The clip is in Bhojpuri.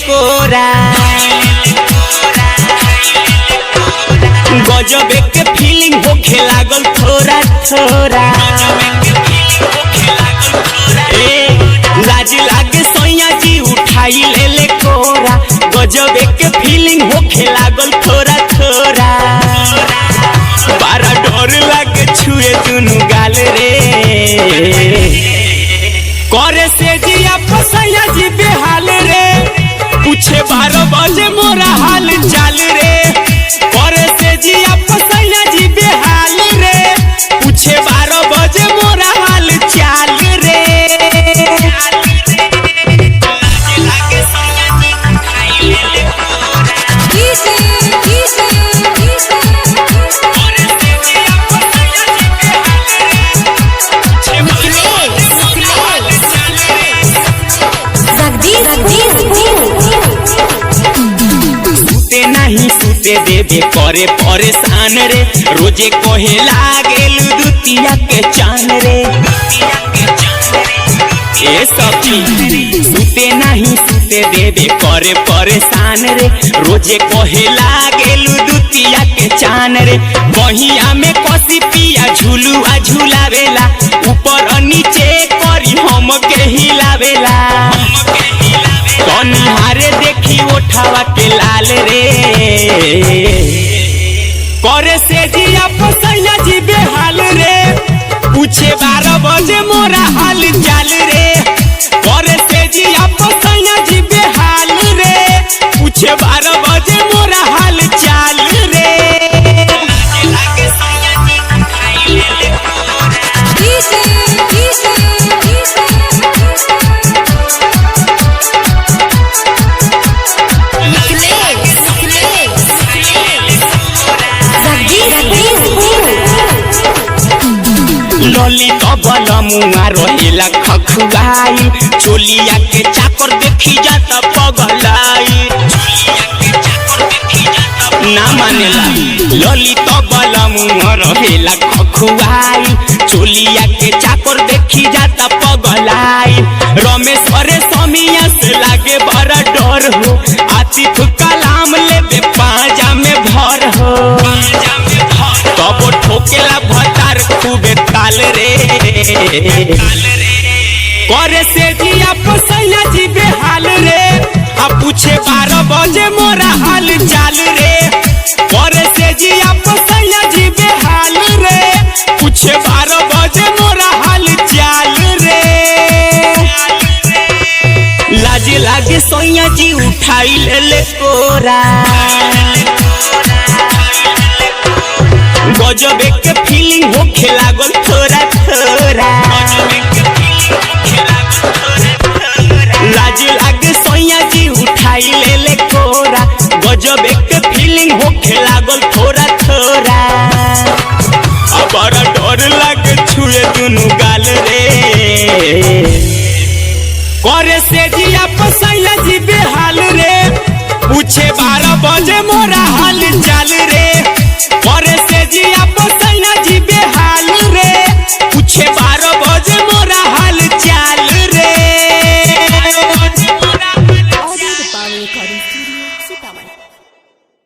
कोरा गजबे के फीलिंग होखे लागल थोड़ा थोड़ा लाज लागे सैया जी उठाई ले कोरा गजबे के फीलिंग होखे लागल थोड़ा थोड़ा बारा डर लागे छुए दुनु गाल रे करे से जिया सैया जी बेहाल रे पूछे 12 बजे मोरा हाल चाल रे करे से जिया सैया जी बेहाल रे पूछे 12 बजे मोरा हाल चाल रे सूते देवे करे परेशान रे रोजे कहे लागेल दुतिया के चान रे ए सखी सूते नहीं सूते देवे करे परेशान रे रोजे कहे लागेल दुतिया के चान रे बहिया में कसी पिया झुलुआ झुलावेला ऊपर नीचे करी हम के हिलावेला हारे देखी उठावा के लाल रे करे से जिया सैया जी बेहाल रे पूछे 12 बजे मोरा हाल चाल रे करे से जिया सैया जी बेहाल रे पूछे 12 बजे मोरा हाल चाल रे लली तबल मुआ रहेला खखुआई चोलिया के चाकर देखी जाता पगलाई ना मानेला लली तबल मुआ रहेला खखुआई चोलिया के चाकर देखी जाता पगलाई रमेश अरे समिया से लागे बड़ा डर हो आतिफ कलाम लेबे पाजा में भर हो तब ठोकेला भतार खूबे ताल रे करे से जिया सैया जी बेहाल रे आ पूछे 12 बजे मोरा हाल चाल रे करे से जिया सैया जी बेहाल रे पूछे 12 बजे मोरा हाल चाल रे लाज लागे सैया जी उठाई ले कोरा गजबे के फीलिंग होखे लागल थोड़ा थोड़ा लाज लागे सैया जी उठाई ले कोरा गजबे के फीलिंग होखे लागल थोड़ा थोड़ा अब बड़ा डर लागे छुए दुनु गाल रे करे से जिया सैया जी बेहाल रे पूछे 12 बजे मोरा